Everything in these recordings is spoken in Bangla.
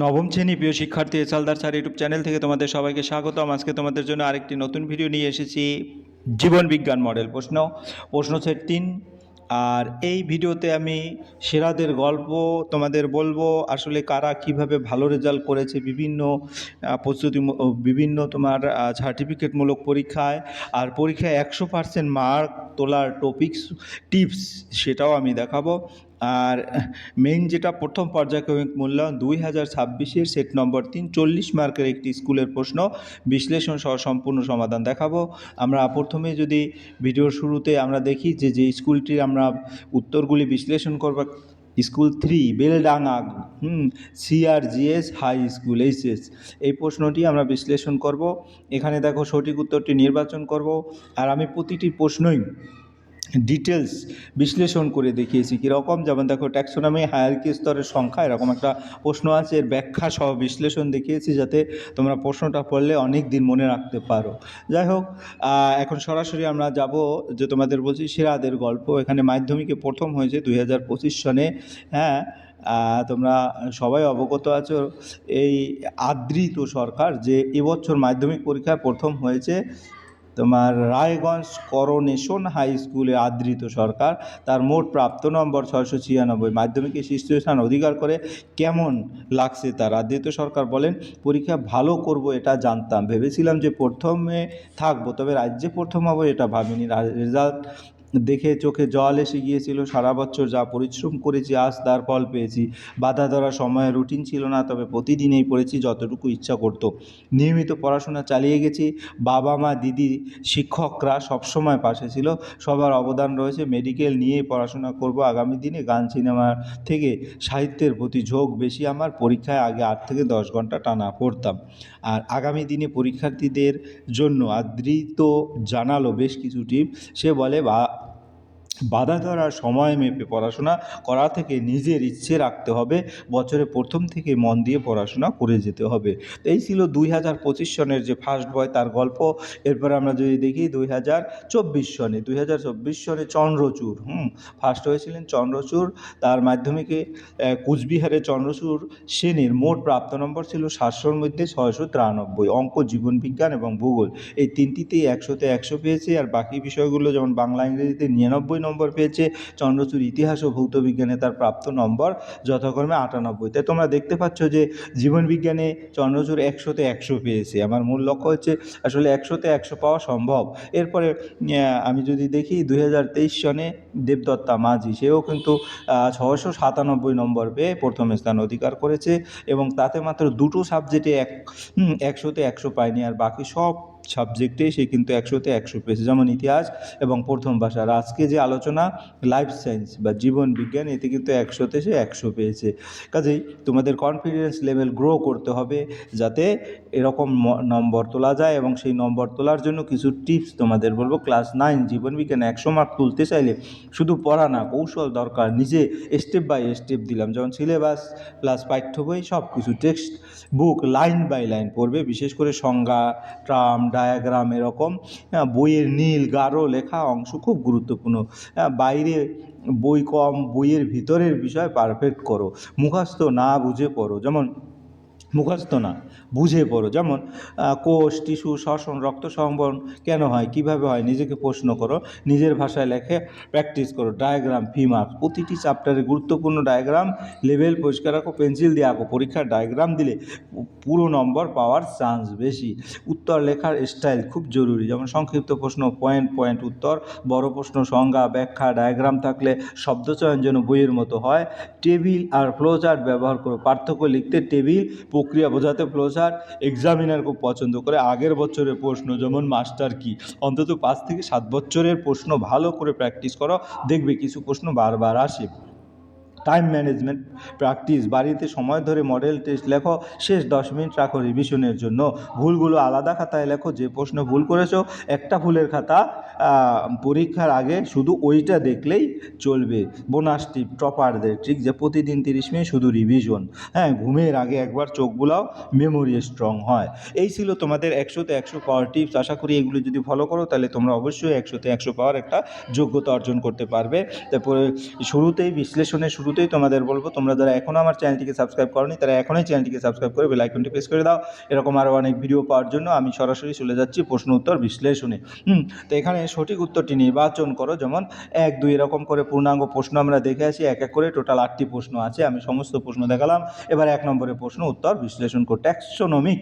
নবম শ্রেণী প্রিয় শিক্ষার্থী এসালদার স্যার ইউটিউব চ্যানেল থেকে তোমাদের সবাইকে স্বাগতম। আজকে তোমাদের জন্য আরেকটি নতুন ভিডিও নিয়ে এসেছি। জীবন বিজ্ঞান মডেল প্রশ্ন সেট 3। আর এই ভিডিওতে আমি সেরাদের গল্প তোমাদের বলবো, আসলে কারা কিভাবে ভালো রেজাল্ট করেছে বিভিন্ন বিভিন্ন তোমার সার্টিফিকেটমূলক পরীক্ষায়, আর পরীক্ষায় 100% মার্ক তোলার টিপস সেটাও আমি দেখাবো। আর মেইন যেটা প্রথম পর্যায়ক্রমিক মূল্যায়ন 2026-এর সেট নম্বর 3 40 মার্কের একটি স্কুলের প্রশ্ন বিশ্লেষণ সহ সম্পূর্ণ সমাধান দেখাবো। আমরা প্রথমে যদি ভিডিওর শুরুতে আমরা দেখি যে স্কুলটির আমরা উত্তরগুলি বিশ্লেষণ করব, school 3 Beldanga CRGS high school HS, এই প্রশ্নটি আমরা বিশ্লেষণ করব। এখানে দেখো সঠিক উত্তরটি নির্বাচন করব, আর আমি প্রতিটি প্রশ্নই ডিটেলস বিশ্লেষণ করে দেখিয়েছি কীরকম। যেমন দেখো ট্যাক্সোনমি হায়ারার্কি স্তরের সংখ্যা, এরকম একটা প্রশ্ন আছে, এর ব্যাখ্যা সহ বিশ্লেষণ দেখিয়েছি যাতে তোমরা প্রশ্নটা পড়লে অনেক দিন মনে রাখতে পারো। যাই হোক, এখন সরাসরি আমরা যাব যে তোমাদের বলছি সেরাদের গল্প। এখানে মাধ্যমিকে প্রথম হয়েছে 2025 সনে। হ্যাঁ, তোমরা সবাই অবগত আছো এই আদৃত সরকার যে এবছর মাধ্যমিক পরীক্ষায় প্রথম হয়েছে তোমার রায়গঞ্জ করোনেশন হাই স্কুলে আদৃত সরকার। তার মোট প্রাপ্ত নম্বর 696, মাধ্যমিকে শীর্ষ স্থান অধিকার করে। কেমন লাগছে তার? আদৃত সরকার বলেন, পরীক্ষা ভালো করব এটা জানতাম, ভেবেছিলাম যে প্রথমে থাকবো, তবে রাজ্যে প্রথম হবো এটা ভাবিনি। রেজাল্ট দেখে চোখে জল এসে গিয়েছিল। সারা বছর যা পরিশ্রম করেছি আজ তার ফল পেয়েছি। বাধা ধরা সময়ে রুটিন ছিল না, তবে প্রতিদিনই পড়েছি যতটুকু ইচ্ছা করতো। নিয়মিত পড়াশোনা চালিয়ে গেছি। বাবা মা দিদি শিক্ষকরা সবসময় পাশে ছিল। সবার অবদান রয়েছে। মেডিকেল নিয়েই পড়াশোনা করব আগামী দিনে। গান সিনেমার থেকে সাহিত্যের প্রতি ঝোঁক বেশি আমার। পরীক্ষায় আগে 8 থেকে 10 ঘন্টা টানা পড়তাম। আর আগামী দিনে পরীক্ষার্থীদের জন্য আদৃত জানালো বেশ কিছু টিপ। সে বলে, বাধা ধরার সময় মেপে পড়াশোনা করা থেকে নিজের ইচ্ছে রাখতে হবে। বছরে প্রথম থেকে মন দিয়ে পড়াশোনা করে যেতে হবে। এই ছিল 2025 সনের যে ফার্স্ট বয় তার গল্প। এরপরে আমরা যদি দেখি 2024 সনে চন্দ্রচূড় ফার্স্ট হয়েছিলেন চন্দ্রচূড়। তার মাধ্যমিকে কুচবিহারে চন্দ্রচূড় সেনের মোট প্রাপ্ত নম্বর ছিল 700-র মধ্যে 693। অঙ্ক, জীবনবিজ্ঞান এবং ভূগোল এই তিনটিতেই 100-তে 100 পেয়েছে। আর বাকি বিষয়গুলো যেমন বাংলা ইংরেজিতে 99 নম্বর পেয়েছে। চন্দ্রচূড় ইতিহাস ও ভৌতবিজ্ঞানে তার প্রাপ্ত নম্বর যথাক্রমে 98। তাই তোমরা দেখতে পাচ্ছ যে জীবনবিজ্ঞানে চন্দ্রচূড় 100-তে 100 পেয়েছে। আমার মূল লক্ষ্য হচ্ছে আসলে 100-তে 100 পাওয়া সম্ভব। এরপরে আমি যদি দেখি 2023 সনে দেবদত্তা মাঝি, সেও কিন্তু 697 নম্বর পেয়ে প্রথম স্থান অধিকার করেছে, এবং তাতে মাত্র দুটো সাবজেক্টে 100-তে 100 পায়নি। আর বাকি সব সাবজেক্টে সে কিন্তু 100-তে 100 পেয়েছে, যেমন ইতিহাস এবং প্রথম ভাষা। আর আজকে যে আলোচনা লাইফ সায়েন্স বা জীবন বিজ্ঞান, এতে কিন্তু 100-তে সে 100 পেয়েছে। কাজেই তোমাদের কনফিডেন্স লেভেল গ্রো করতে হবে যাতে এরকম নম্বর তোলা যায়, এবং সেই নম্বর তোলার জন্য কিছু টিপস তোমাদের বলবো। ক্লাস 9 জীবন বিজ্ঞানে 100 মার্ক তুলতে চাইলে শুধু পড়া না, কৌশল দরকার। নিজে স্টেপ বাই স্টেপ দিলাম, যেমন সিলেবাস প্লাস পাঠ্য বই সব কিছু, text book line by line পড়বে। বিশেষ করে সংজ্ঞা, ট্রাম, ডায়াগ্রাম এরকম বইয়ের নীল গাঢ় লেখা অংশ খুব গুরুত্বপূর্ণ। বাইরে বই কম, বইয়ের ভিতরের বিষয় পারফেক্ট করো। মুখস্থ না বুঝে পড়ো, যেমন মুখস্থ না বুঝে পড়ো। যেমন কোষ, টিস্যু, শ্বসন, রক্ত সংবহন কেন হয়, কিভাবে হয়, নিজেকে প্রশ্ন করো, নিজের ভাষায় লেখে প্র্যাকটিস করো। ডায়াগ্রাম মার্কস, প্রতিটি চ্যাপ্টারে গুরুত্বপূর্ণ ডায়াগ্রাম লেভেল পরিষ্কার রাখো, পেন্সিল দিয়ে আঁকো। পরীক্ষার ডায়াগ্রাম দিলে পুরো নম্বর পাওয়ার চান্স বেশি। উত্তর লেখার স্টাইল খুব জরুরি, যেমন সংক্ষিপ্ত প্রশ্ন পয়েন্ট পয়েন্ট উত্তর, বড় প্রশ্ন সংজ্ঞা ব্যাখ্যা, ডায়াগ্রাম থাকলে শব্দচয়ন যেন বইয়ের মতো হয়। টেবিল আর ফ্লোচার্ট ব্যবহার করো। পার্থক্য লিখতে টেবিল, প্রক্রিয়া বোঝাতে ফ্লোচার্ট। এক্সামিনার খুব পছন্দ করে আগের বছরের প্রশ্ন, যেমন মাস্টার কি। অন্তত 5 থেকে 7 বছরের প্রশ্ন ভালো করে প্র্যাকটিস করো, দেখবে কিছু প্রশ্ন বারবার আসে। টাইম ম্যানেজমেন্ট প্র্যাকটিস, বাড়িতে সময় ধরে মডেল টেস্ট লেখো, শেষ 10 মিনিট রাখো রিভিশনের জন্য। ভুলগুলো আলাদা খাতায় লেখো, যে প্রশ্ন ভুল করেছো একটা ভুলের খাতা পরীক্ষার আগে শুধু ওইটা দেখলেই চলবে। বোনাস টিপ টপারদের ট্রিক, যে প্রতিদিন 30 মিনিট শুধু রিভিশন। ঘুমের আগে একবার চোখ বুলাও, মেমোরি স্ট্রং হয়। এই ছিল তোমাদের 100-তে 100 পাওয়ার টিপস। আশা করি এগুলো যদি ফলো করো তাহলে তোমরা অবশ্যই 100-তে 100 পাওয়ার একটা যোগ্যতা অর্জন করতে পারবে। তারপরে বিশ্লেষণের শুরু শুরুতেই তোমাদের বলবো, তোমরা যারা এখনও আমার চ্যানেলটিকে সাবস্ক্রাইব করোনি তারা এখনই চ্যানেলটিকে সাবস্ক্রাইব করে বেল আইকনটি প্রেস করে দাও। এরকম আরও অনেক ভিডিও পাওয়ার জন্য আমি সরাসরি চলে যাচ্ছি প্রশ্ন উত্তর বিশ্লেষণে। তো এখানে সঠিক উত্তরটি নির্বাচন করো। যেমন 1, 2 এরকম করে পূর্ণাঙ্গ প্রশ্ন আমরা দেখে আসি, এক এক করে টোটাল 8টি প্রশ্ন আছে, আমি সমস্ত প্রশ্ন দেখালাম। এবার 1 নম্বরের প্রশ্ন উত্তর বিশ্লেষণ করো। ট্যাক্সোনমিক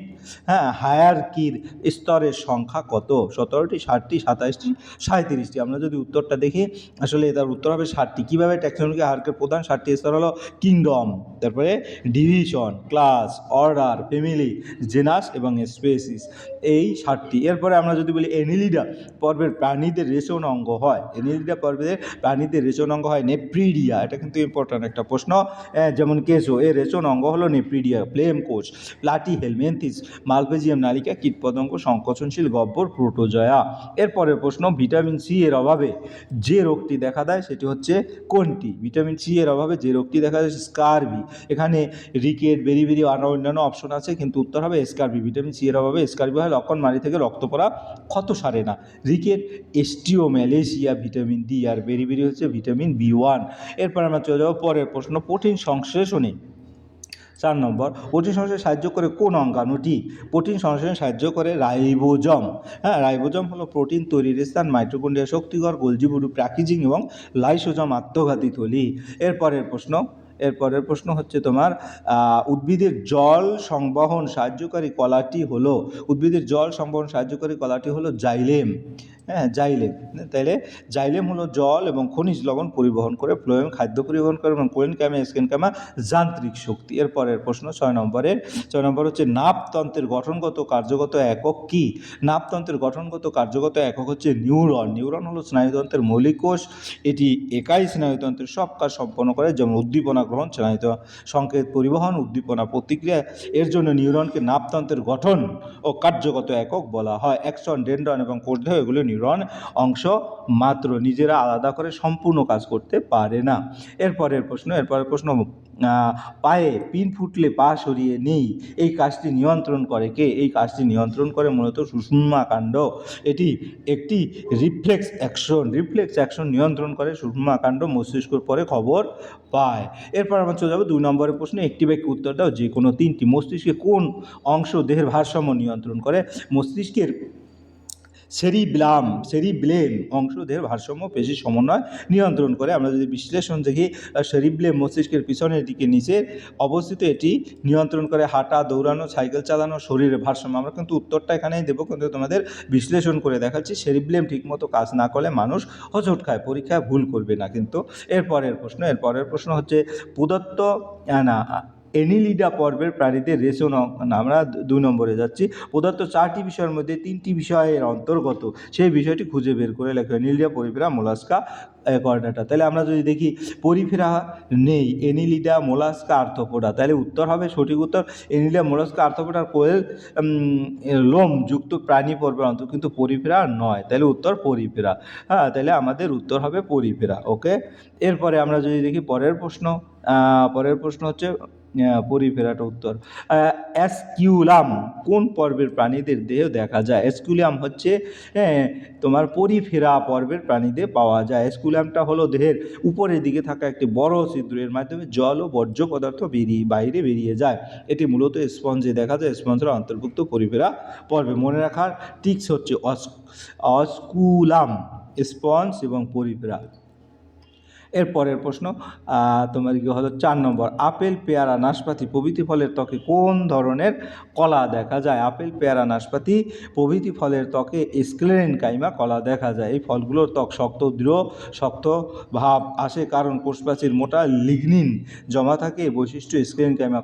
হায়ারার্কির স্তরের সংখ্যা কত? 17টি, 60টি, 27টি, 37টি। আমরা যদি উত্তরটা দেখি আসলে তার উত্তর হবে 60টি। কীভাবে? ট্যাক্সোনমিক হায়ারার্কির প্রধান 60টি স্তর হলো কিংডম, তারপরে division, class, order, family, genus এবং স্পেসিস, এই 60টি। এরপরে আমরা যদি বলি এনিলিডা পর্বের প্রাণীদের রেচন অঙ্গ হয়, এনিলিডা পর্বের প্রাণীদের রেচন অঙ্গ হয় নেপ্রিডিয়া। এটা কিন্তু ইম্পর্ট্যান্ট একটা প্রশ্ন। যেমন কেশো, এর রেচন অঙ্গ হলো নেপ্রিডিয়া। প্লেম কোষ, প্লাটি হেলমেন্থিস, মালপেজিয়াম নালিকা, কীটপতঙ্গ, সংকোচনশীল গহ্বর, প্রোটোজয়া। এরপরের প্রশ্ন, ভিটামিন সি এর অভাবে যে রোগটি দেখা দেয় সেটি হচ্ছে কোনটি? ভিটামিন সি এর অভাবে যে রোগটি দেখা যায় স্কারভি। এখানে রিকেট, বেরিবেরি আরও অন্যান্য অপশন আছে, কিন্তু উত্তর হবে স্কারভি। ভিটামিন সি এর অভাবে স্কারভি হয়, লক্ষণ মাড়ি থেকে রক্ত পড়া, ক্ষত সারে না। রিকেট এস্টিওম্যালেশিয়া ভিটামিন ডি, আর বেরিবেরি হচ্ছে ভিটামিন বি1। এরপর আমরা চলে যাবো পরের প্রশ্ন, প্রোটিন সংশ্লেষণে 4 নম্বর, প্রোটিন সংশ্লেষণে সাহায্য করে কোন অঙ্গাণুটি? প্রোটিন সংশ্লেষণে সাহায্য করে রাইবোজম। রাইবোজম হলো প্রোটিন তৈরির স্থান, মাইটোকন্ড্রিয়া শক্তিকর, গোলজি বুড়ু প্যাকেজিং এবং লাইসোজম আত্মঘাতী থলি। এরপরের প্রশ্ন হচ্ছে তোমার উদ্ভিদের জল সংবহন সাহায্যকারী কলাটি হলো, উদ্ভিদের জল সংবহন সাহায্যকারী কলাটি হলো জাইলেম। জাইলেম। তাইলে জাইলেম হলো জল এবং খনিজ লবণ পরিবহন করে, ফ্লোয়েম খাদ্য পরিবহন করে, এবং কোয়েনকামা স্কেনকামা যান্ত্রিক শক্তি। এরপরের প্রশ্ন 6 নম্বর হচ্ছে নাপতন্ত্রের গঠনগত কার্যগত একক কি? নাপতন্ত্রের গঠনগত কার্যগত একক হচ্ছে নিউরন। নিউরন হলো স্নায়ুতন্ত্রের মৌলিক কোষ। এটি একাই স্নায়ুতন্ত্রের সব কাজ সম্পন্ন করে, যেমন উদ্দীপনা গ্রহণ, স্নায়ুত সংকেত পরিবহন, উদ্দীপনা প্রতিক্রিয়া। এর জন্য নিউরনকে নাপতন্ত্রের গঠন ও কার্যগত একক বলা হয়। অ্যাক্সন, ডেনড্রন এবং কোষদেহ এগুলো নিউরন অংশ মাত্র, নিজেরা আলাদা করে সম্পূর্ণ কাজ করতে পারে না। এরপরের প্রশ্ন পায়ে পিন ফুটলে পা সরিয়ে নেই, এই কাজটি নিয়ন্ত্রণ করে কে? এই কাজটি নিয়ন্ত্রণ করে মূলত সুষুম্নাকাণ্ড। এটি একটি রিফ্লেক্স অ্যাকশন নিয়ন্ত্রণ করে সুষুম্নাকাণ্ড, মস্তিষ্কের পরে খবর পায়। এরপর আমরা চলে যাবো 2 নম্বরের প্রশ্ন, একটি বাক্যে উত্তর দাও যে কোনো 3টি। মস্তিষ্কের কোন অংশ দেহের ভারসাম্য নিয়ন্ত্রণ করে? মস্তিষ্কের সেরিব্লেম অংশ দেহের ভারসাম্য পেশি সমন্বয় নিয়ন্ত্রণ করে। আমরা যদি বিশ্লেষণ দেখি, সেরিব্লেম মস্তিষ্কের পিছনের দিকে নিচে অবস্থিত, এটি নিয়ন্ত্রণ করে হাঁটা, দৌড়ানো, সাইকেল চালানো, শরীরের ভারসাম্য। আমরা কিন্তু উত্তরটা এখানেই দেবো, কিন্তু তোমাদের বিশ্লেষণ করে দেখাচ্ছি। সেরিব্লেম ঠিকমতো কাজ না করলে মানুষ হোঁচট খায়, পরীক্ষায় ভুল করবে না কিন্তু। এরপরের প্রশ্ন হচ্ছে প্রদত্ত এনিলিডা পর্বের প্রাণীদের রেচন। আমরা 2 নম্বরে যাচ্ছি। প্রদত্ত 4টি বিষয়ের মধ্যে 3টি বিষয়ের অন্তর্গত সেই বিষয়টি খুঁজে বের করে লেখো। এনিলিডা, পরিফেরা, মোলাস্কা, কর্ডাটা। তাহলে আমরা যদি দেখি পরিফেরা নেই, এনিলিডা, মোলাস্কা, আর্থ্রোপোডা, তাহলে উত্তর হবে, সঠিক উত্তর এনিলিডা, মোলাস্কা, আর্থ্রোপোডার কোয়েল লোম যুক্ত প্রাণী পর্বের অন্তর, কিন্তু পরিফেরা নয়, তাহলে উত্তর পরিফেরা। তাহলে আমাদের উত্তর হবে পরিফেরা। ওকে। এরপরে আমরা যদি দেখি পরের প্রশ্ন হচ্ছে পরিফেরাটা উত্তর। অ্যাসকিউলাম কোন পর্বের প্রাণীদের দেহে দেখা যায়? অ্যাসকিউলাম হচ্ছে তোমার পরিফেরা পর্বের প্রাণীদের পাওয়া যায়। অ্যাসকিউলামটা হলো দেহের উপরের দিকে থাকা একটি বড় ছিদ্র, এর মাধ্যমে জল ও বর্জ্য পদার্থ বাইরে বেরিয়ে যায়। এটি মূলত স্পঞ্জে দেখা যায়, স্পঞ্জের অন্তর্ভুক্ত পরিফেরা পর্বে। মনে রাখার টিক্স হচ্ছে অস্কুলাম, স্পঞ্জ এবং পরিফেরা। এরপরের প্রশ্ন তোমার কি হলো 4 নম্বর, আপেল, পেয়ারা, নাশপাতি প্রভৃতি ফলের ত্বকে কোন ধরনের কলা দেখা যায়? আপেল, পেয়ারা, নাশপাতি প্রভৃতি ফলের ত্বকে স্ক্লেরেনকাইমা কলা দেখা যায়। এই ফলগুলোর ত্বক শক্ত ভাব আসে কারণ কোষপ্রাচীর মোটা লিগনিন জমা থাকে। এই বৈশিষ্ট্য স্ক্লেরেনকাইমা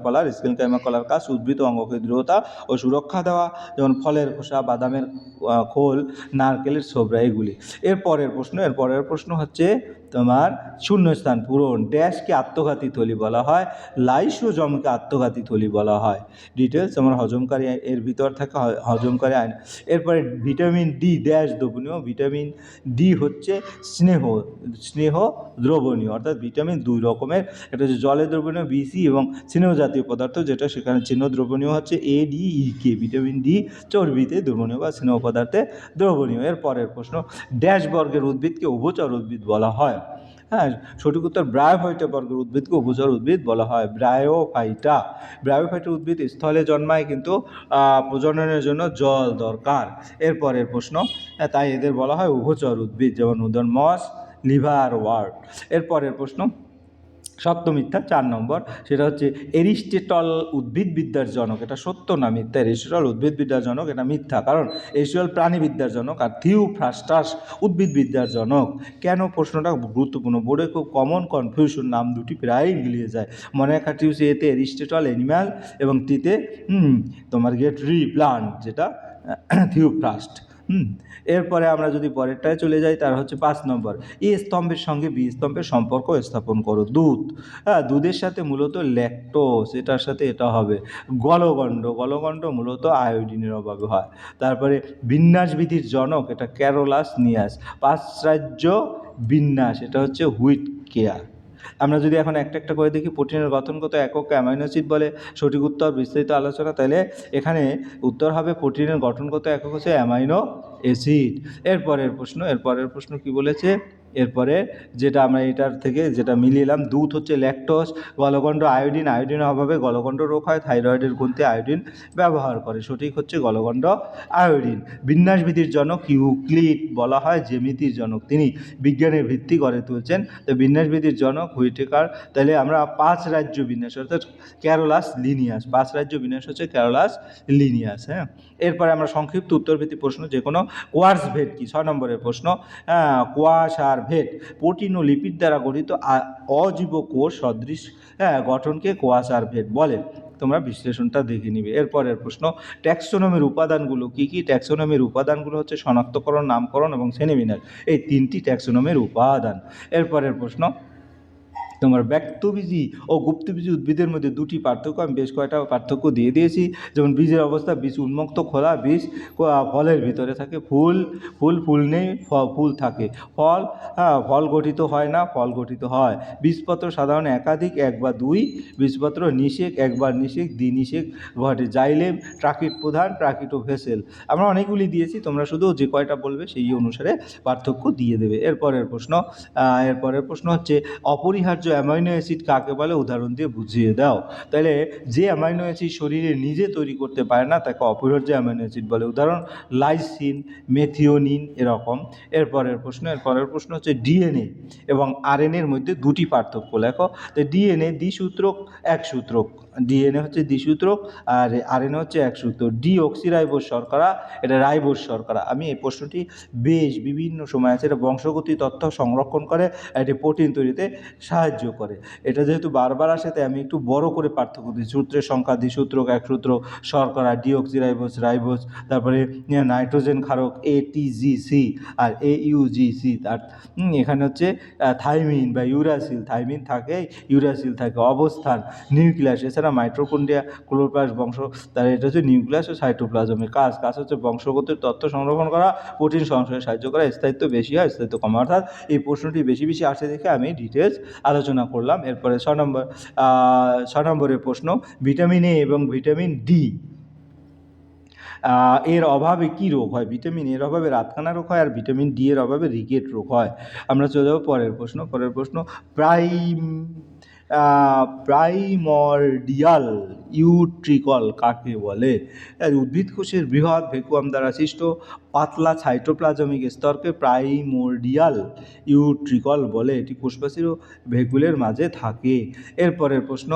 কলার কাজ উদ্ভিদ অঙ্গকে দৃঢ়তা ও সুরক্ষা দেওয়া, যেমন ফলের খোসা, বাদামের খোল, নারকেলের ছোবড়া, এগুলি। এরপরের প্রশ্ন হচ্ছে তোমার শূন্যস্থান পূরণ। ড্যাশকে আত্মঘাতী থলি বলা হয়, লাইসোজমকে আত্মঘাতী থলি বলা হয়। ডিটেলস আমার হজমকারী, এর ভিতর থাকে হজমকারী আয়ন। এরপরে ভিটামিন ডি ড্যাশ দ্রবণীয়। ভিটামিন ডি হচ্ছে স্নেহ দ্রবণীয়, অর্থাৎ ভিটামিন 2 রকমের, এটা হচ্ছে জলে দ্রবণীয় বিসি এবং স্নেহ জাতীয় পদার্থ, যেটা সেখানে চিহ্ন দ্রবণীয় হচ্ছে ADEK। ভিটামিন ডি চর্বিতে দ্রবণীয় বা স্নেহ পদার্থে দ্রবণীয়। এরপরের প্রশ্ন, ড্যাশ বর্গের উদ্ভিদকে উভচর উদ্ভিদ বলা হয়। হ্যাঁ, সঠিক উত্তর ব্রায়োফাইটা বর্গের উদ্ভিদকে উভচর উদ্ভিদ বলা হয়। ব্রায়োফাইটা উদ্ভিদ স্থলে জন্মায়, কিন্তু প্রজননের জন্য জল দরকার। এরপরের প্রশ্ন, তাই এদের বলা হয় উভচর উদ্ভিদ, যেমন উদাহরণ মস, লিভার ওয়ার্ড। এরপরের প্রশ্ন, সত্য মিথ্যা 4 নম্বর, সেটা হচ্ছে এরিস্টটল উদ্ভিদবিদ্যার জনক। এটা সত্য না মিথ্যা? এরিস্টটল উদ্ভিদবিদ্যার জনক, এটা মিথ্যা, কারণ এরিস্টটল প্রাণীবিদ্যার জনক আর থিওফ্রাস্টাস উদ্ভিদবিদ্যার জনক। কেন? প্রশ্নটা গুরুত্বপূর্ণ, বোর্ডে খুব কমন কনফিউশন, নাম দুটি প্রায় মিলিয়ে যায়। মনে রাখা টিউসি এতে এরিস্টটল অ্যানিম্যাল এবং টিতে তোমার ট্রি প্লান্ট, যেটা থিওফ্রাস্ট। এরপরে আমরা যদি পরেরটায় চলে যাই, তার হচ্ছে 5 নম্বর, এ স্তম্ভের সঙ্গে বি স্তম্ভের সম্পর্ক স্থাপন করো। দুধ, দুধের সাথে মূলত ল্যাকটোজ, এটার সাথে এটা হবে গলগণ্ড। গলগণ্ড মূলত আয়োডিনের অভাবে হয়। তারপরে বিন্যাসবিধির জনক, এটা ক্যারোলাস নিয়াস। পাঁচরাজ্য বিন্যাস, এটা হচ্ছে হুইট কেয়ার। আমরা যদি এখন একটা একটা করে দেখি, প্রোটিনের গঠনগত এককে অ্যামাইনো অ্যাসিড বলে। সঠিক উত্তর বিস্তারিত আলোচনা, তাহলে এখানে উত্তর হবে প্রোটিনের গঠনগত একক হচ্ছে অ্যামাইনো অ্যাসিড। এরপরের প্রশ্ন কি বলেছে? এরপরে যেটা আমরা এটার থেকে যেটা মিলিয়ে দুধ হচ্ছে ল্যাকটোজ, গলগণ্ড আয়োডিন, আয়োডিনের অভাবে গলগণ্ড রোগ হয়, থাইরয়েডের গ্রন্থি আয়োডিন ব্যবহার করে। সঠিক হচ্ছে গলগণ্ড আয়োডিন। বিন্যাসবিধির জনক ইউক্লিড, বলা হয় জ্যামিতির জনক, তিনি বিজ্ঞানের ভিত্তি গড়ে তুলছেন। তো বিন্যাসবিধির জনক হুইটেকার। তাহলে আমরা 5 রাজ্য বিন্যাস অর্থাৎ ক্যারোলাস লিনিয়াস, 5 রাজ্য বিন্যাস হচ্ছে ক্যারোলাস লিনিয়াস। হ্যাঁ, এরপরে আমরা সংক্ষিপ্ত উত্তরভিত্তিক প্রশ্ন, যে কোনো কোয়ার্স ভেদ কি? 6 নম্বরের প্রশ্ন, কোয়াশ আর ভেদ প্রোটিন ও লিপিড দ্বারা গঠিত অজীব কোষ সদৃশ গঠনকে কোয়াশ আর ভেদ বলে। তোমরা বিশ্লেষণটা দেখে নিবে। এরপরের প্রশ্ন, ট্যাক্সোনমির উপাদানগুলো কি কি? ট্যাক্সোনমির উপাদানগুলো হচ্ছে শনাক্তকরণ, নামকরণ এবং শ্রেণীবিন্যাস, এই 3টি ট্যাক্সোনমির উপাদান। এরপরের প্রশ্ন, তোমার ব্যক্তবীজী ও গুপ্তবীজী উদ্ভিদের মধ্যে 2টি পার্থক্য, আমি বেশ কয়েকটা পার্থক্য দিয়ে দিয়েছি। যেমন বীজের অবস্থা, বীজ উন্মুক্ত খোলা, বীজ ফলের ভিতরে থাকে, ফুল নেই, ফুল থাকে, ফল গঠিত হয় না, ফল গঠিত হয়। বীজপত্র সাধারণত একাধিক, 1 বা 2 বীজপত্র, নিষেক, একবার নিষেক, দ্বিনিষেক ঘটে। জাইলেম, ট্রাকিট প্রধান, ট্রাকিট ও ভেসেল। আমরা অনেকগুলি দিয়েছি, তোমরা শুধু যে কয়টা বলবে সেই অনুসারে পার্থক্য দিয়ে দেবে। এরপরের প্রশ্ন হচ্ছে অপরিহার্য অ্যামাইনো অ্যাসিড কাকে বলে? উদাহরণ দিয়ে বুঝিয়ে দাও। তাহলে যে অ্যামাইনো অ্যাসিড শরীরে নিজে তৈরি করতে পারে না তাকে অপরিহার্য অ্যামাইনো অ্যাসিড বলে। উদাহরণ লাইসিন, মেথিওনিন, এরকম। এরপরের প্রশ্ন হচ্ছে ডিএনএ এবং আরএনএর মধ্যে 2টি পার্থক্য লেখো। তো ডিএনএ দ্বিসূত্রক, একসূত্রক। ডিএনএ হচ্ছে দ্বিসূত্রক আর আরএনএ হচ্ছে একসূত্রক। ডিঅক্সিরাইবোজ শর্করা, এটা রাইবোজ শর্করা। আমি এই প্রশ্নটি বেশ বিভিন্ন সময় আছে, এটা বংশগতি তথ্য সংরক্ষণ করে, এটি প্রোটিন তৈরিতে সাহায্য করে। এটা যেহেতু বারবার আসে তাই আমি একটু বড় করে পার্থক্য দিই। সূত্রের সংখ্যা, দ্বিসূত্রক, একসূত্রক, শর্করা, ডিঅক্সিরাইবোজ, রাইবোজ, তারপরে নাইট্রোজেন ক্ষারক এটিজিসি আর এইউজিসি। আর এখানে হচ্ছে থাইমিন বা ইউরাসিল, থাইমিন থাকে, ইউরাসিল থাকে। অবস্থান, নিউক্লিয়াস, এছাড়া মাইটোকন্ড্রিয়া, ক্লোরোপ্লাস্ট বংশ, তার এটা হচ্ছে নিউক্লিয়াস ও সাইটোপ্লাজমের কাজ হচ্ছে বংশগতির তথ্য সংরক্ষণ করা, প্রোটিন সংশ্লেষে সাহায্য করা। স্থায়িত্ব বেশি হয়, স্থায়িত্ব কম, অর্থাৎ এই প্রশ্নটি বেশি আসে দেখে আমি ডিটেলস আলোচনা করলাম। এরপরে 6 নম্বরের প্রশ্ন, ভিটামিন এ এবং ভিটামিন ডি এর অভাবে কি রোগ হয়? ভিটামিন এর অভাবে রাতকানা রোগ হয়, আর ভিটামিন ডি এর অভাবে রিকেট রোগ হয়। আমরা চলে যাবো পরের প্রশ্ন, প্রাইমর্ডিয়াল ইউট্রিকল কাকে বলে? উদ্ভিদ কোষের বৃহৎ ভ্যাকুয়াম দ্বারা সৃষ্ট পাতলা সাইটোপ্লাজমিক স্তরকে প্রাইমোর্ডিয়াল ইউট্রিকল বলে। এটি কোষপ্রাচীর ও ভ্যাকুলের মাঝে থাকে। এরপরের প্রশ্ন,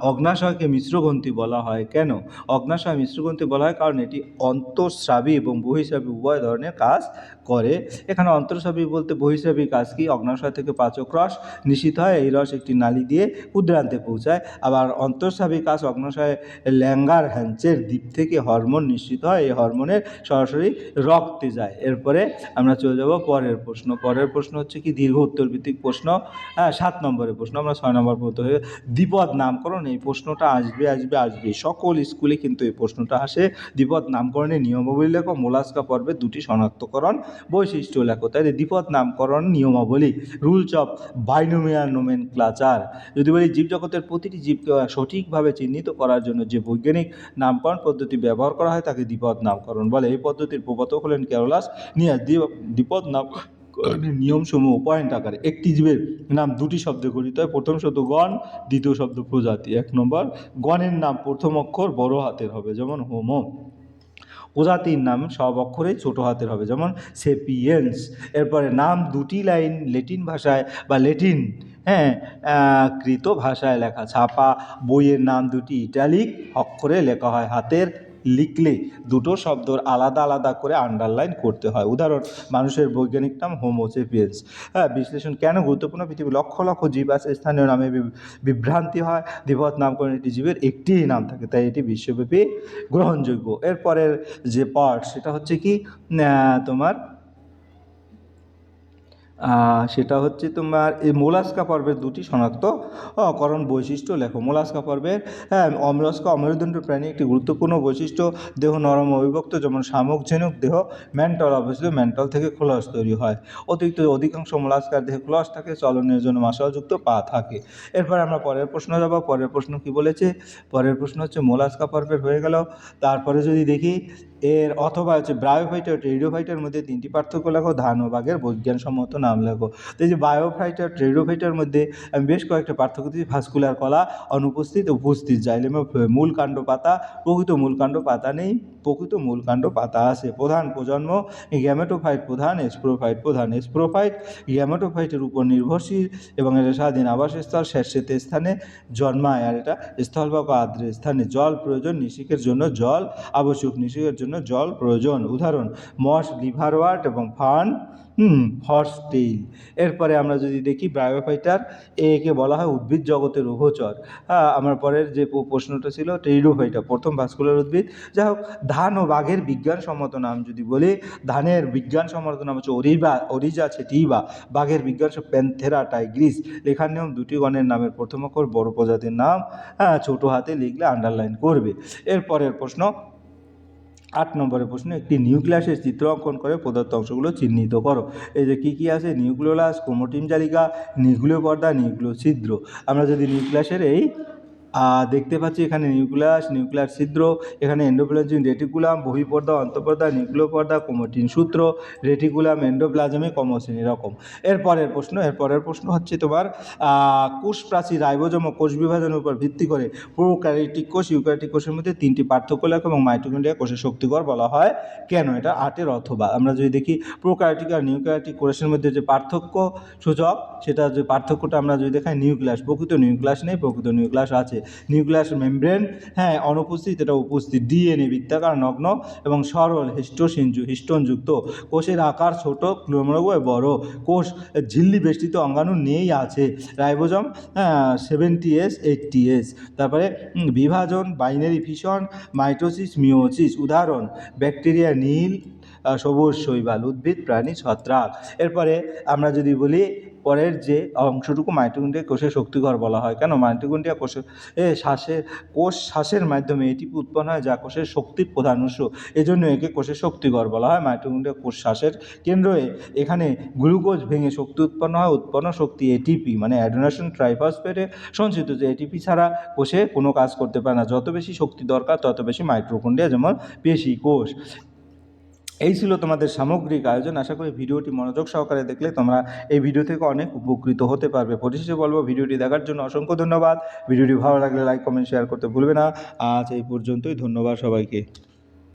অগ্নাশয়কে মিশ্রগ্রন্থি বলা হয় কেন? অগ্নাশয় মিশ্রগ্রন্থি বলা হয় কারণ এটি অন্তঃস্রাবী এবং বহিঃস্রাবী উভয় ধরনের কাজ করে। এখানে অন্তঃস্রাবী বলতে বহিঃস্রাবী কাজ কি? অগ্নাশয় থেকে পাচক রস নিঃসৃত হয়, এই রস একটি নালী দিয়ে ক্ষুদ্রান্তে পৌঁছায়। আবার অন্তঃস্রাবী কাজ অগ্নাশয়ে ল্যাঙ্গারহ্যান্সের দ্বীপ থেকে হরমোন নিঃসৃত হয়, এই হরমোনের সরাসরি রক্তে যায়। এরপরে আমরা চলে যাব পরের প্রশ্ন হচ্ছে কি দীর্ঘ উত্তরভিত্তিক প্রশ্ন। 7 নম্বরের প্রশ্ন, আমরা 6 নম্বর পড়তে হবে। দ্বিপদ নামকরণ, এই প্রশ্নটা আসবে সকল স্কুলে কিন্তু এই প্রশ্নটা আসে। দ্বিপদ নামকরণের নিয়মাবলী লেখো। মোলাস্কা পর্বে 2টি শনাক্তকরণ বৈশিষ্ট্য লেখো। তাই দ্বিপদ নামকরণ নিয়মাবলী, রুলস অফ বাইনোমিয়াল নোমেনক্লাচার। যদি বলি জীবজগতের প্রতিটি জীবকে সঠিকভাবে চিহ্নিত করার জন্য যে বৈজ্ঞানিক নামকরণ পদ্ধতি ব্যবহার করা হয় তাকে দ্বিপদ নামকরণ বলে। এই পদ্ধতির প্রবর্তক হলেন ক্যারোলাস নিয়াস। দ্বিপদ নাম নিয়মসমূহ পয়েন্ট আকারে। একটি জীবের নাম দুটি শব্দে গঠিত হয়, প্রথম শব্দ গণ, দ্বিতীয় শব্দ প্রজাতি। 1 নম্বর, গণের নাম প্রথম অক্ষর বড় হাতের হবে, যেমন হোমো। প্রজাতির নাম সব অক্ষরেই ছোট হাতের হবে, যেমন সেপিয়েন্স। এরপরে নাম দুটি লাইন ল্যাটিন ভাষায় বা ল্যাটিন কৃত ভাষায় লেখা। ছাপা বইয়ের নাম দুটি ইটালিক অক্ষরে লেখা হয়, হাতের লিখলে দুটো শব্দর আলাদা আলাদা করে আন্ডারলাইন করতে হয়। উদাহরণ, মানুষের বৈজ্ঞানিক নাম হোমো সেপিয়েন্স। বিশ্লেষণ কেন গুরুত্বপূর্ণ? পৃথিবীর লক্ষ লক্ষ জীব আছে, স্থানীয় নামে বিভ্রান্তি হয়। দ্বিপদ নামকরণ একটি জীবের একটিই নাম থাকে, তাই এটি বিশ্বব্যাপী গ্রহণযোগ্য। এরপরের যে পার্ট সেটা হচ্ছে কি তোমার সেটা হচ্ছে তোমার এই মোলাস্কা পর্বের দুটি শনাক্তকরণ বৈশিষ্ট্য লেখো। মোলাস্কা পর্বের মোলাস্কা অমেরুদণ্ড প্রাণী, একটি গুরুত্বপূর্ণ বৈশিষ্ট্য, দেহ নরম অবিভক্ত, যেমন শামুক, ঝিনুক। দেহ মেন্টল অবস্থিত, মেন্টল থেকে খোলস তৈরি হয়। অধিকাংশ মোলাস্কার দেহে খোলস থাকে, চলনের জন্য মাসলযুক্ত পা থাকে। এরপর আমরা পরের প্রশ্ন যাব। পরের প্রশ্ন কি বলেছে? পরের প্রশ্ন হচ্ছে মোলাস্কা পর্বের হয়ে গেল। তারপরে যদি দেখি এর অথবা হচ্ছে ব্রায়োফাইটার টেরিডোফাইটার মধ্যে তিনটি পার্থক্য লেখো, ধান ও বাঘের বৈজ্ঞানসম্মত নাম লেখো। তো এই যে বায়োফাইটার টেরিডোফাইটার মধ্যে আমি বেশ কয়েকটা পার্থক্য দিই। ভাস্কুলার কলা অনুপস্থিত, উপস্থিত জাইলেমে মূল কাণ্ড পাতা, প্রকৃত মূল কাণ্ড পাতা নেই, প্রকৃত মূল কাণ্ড পাতা আছে। প্রধান প্রজন্ম গ্যামেটোফাইট প্রধান, স্প্রোফাইট প্রধান। স্প্রোফাইট গ্যামেটোফাইটের উপর নির্ভরশীল এবং এটা স্বাধীন আবাসস্থল, স্যাঁতসেঁতে স্থানে জন্মায়, আর এটা স্থলভাগ ও আর্দ্র স্থানে। জল প্রয়োজন, নিষেকের জন্য জল আবশ্যক, নিষেকের জন্য জল প্রয়োজন। উদাহরণ, মস, লিভারওয়ার্ট এবং ফার্ন হর্স টেইল। এরপরে আমরা যদি দেখি ব্রায়োফাইটার, একে বলা হয় উদ্ভিদ জগতের উভচর। আমার পরের যে প্রশ্নটা ছিল টেরিডোফাইটা, প্রথম ভাস্কুলার উদ্ভিদ। যাই হোক, ধান ও বাঘের বিজ্ঞানসম্মত নাম যদি বলি, ধানের বিজ্ঞানসম্মত নাম হচ্ছে অরিজা সেটিভা। বাঘের বিজ্ঞান প্যান্থেরা টাইগ্রিস। লেখার নিয়ম, দুটি গণের নামের প্রথম অক্ষর বড় প্রজাতির নাম ছোট হাতে লিখলে আন্ডারলাইন করবে। এরপরের প্রশ্ন 8 নম্বরের প্রশ্ন, একটি নিউক্লিয়াসের চিত্র অঙ্কন করে প্রদত্ত অংশগুলো চিহ্নিত করো। এই যে কী কী আছে, নিউক্লিওলাস, ক্রোমোটিন জালিকা, নিউক্লিয় পর্দা, নিউক্লিয় ছিদ্র। আমরা যদি নিউক্লিয়াসের এই দেখতে পাচ্ছি এখানে নিউক্লিয়ার ছিদ্র, এখানে এন্ডোপ্লাজমিক রেটিকুলাম, বহিঃপর্দা, অন্তঃপর্দা, নিউক্লিয় পর্দা, ক্রোমোটিন সূত্র, রেটিকুলাম, এন্ডোপ্লাজমিক, ক্রোমোসিন, এরকম। এরপরের প্রশ্ন হচ্ছে তোমার কোষ প্রাচীর, রাইবোজোম ও কোষ বিভাজনের উপর ভিত্তি করে প্রোক্যারিওটিক কোষ, ইউক্যারিওটিক কোষের মধ্যে তিনটি পার্থক্য লেখো এবং মাইটোকন্ড্রিয়া কোষের শক্তিকর বলা হয় কেন? এটা 8-এর অথবা। আমরা যদি দেখি প্রোক্যারিওটিক আর নিউক্লিয়ারিক কোষের মধ্যে যে পার্থক্য সূচক, সেটা যে পার্থক্যটা আমরা যদি দেখাই, নিউক্লিয়াস, প্রকৃত নিউক্লিয়াস নেই, প্রকৃত নিউক্লিয়াস আছে। নিউক্লিয়াস মেমব্রেন অনুপস্থিত, এটা উপস্থিত। ডিএনএ বৃত্তাকার, নগ্ন এবং সরল, হিস্টোনযুক্ত। কোষের আকার ছোট, ক্রোমোজোম বড়। কোষ ঝিল্লি বেষ্টিত অঙ্গাণু নেই, আছে। Ribosome 70S 80S। তারপরে বিভাজন, বাইনারি ফিশন, মাইটোসিস, মিওসিস। উদাহরণ, ব্যাকটেরিয়া নীল, সবুজ শৈবাল, উদ্ভিদ, প্রাণী, ছত্রাক। এরপরে আমরা যদি বলি পরের যে অংশটুকু, মাইটোকন্ড্রিয়া কোষের শক্তিঘর বলা হয় কেন? মাইটোকন্ড্রিয়া কোষের শ্বাসের মাধ্যমে এটিপি উৎপন্ন হয়, যা কোষের শক্তির প্রধান উৎস, এজন্য একে কোষের শক্তিঘর বলা হয়। মাইটোকন্ড্রিয়া কোষ শ্বাসের কেন্দ্র, এখানে গ্লুকোজ ভেঙে শক্তি উৎপন্ন হয়, উৎপন্ন শক্তি এটিপি মানে অ্যাডিনোসিন ট্রাইফসফেটে সঞ্চিত। যে এটিপি ছাড়া কোষে কোনো কাজ করতে পারে না। যত বেশি শক্তি দরকার তত বেশি মাইটোকন্ড্রিয়া, যেমন পেশি কোষ। এই ছিল তোমাদের সামগ্রিক আয়োজন। আশা করি ভিডিওটি মনোযোগ সহকারে দেখলে তোমরা এই ভিডিও থেকে অনেক উপকৃত হতে পারবে। পরিশেষে বলবো, ভিডিওটি দেখার জন্য অসংখ্য ধন্যবাদ। ভিডিওটি ভালো লাগলে লাইক, কমেন্ট, শেয়ার করতে ভুলবে না। আজ এই পর্যন্তই, ধন্যবাদ সবাইকে।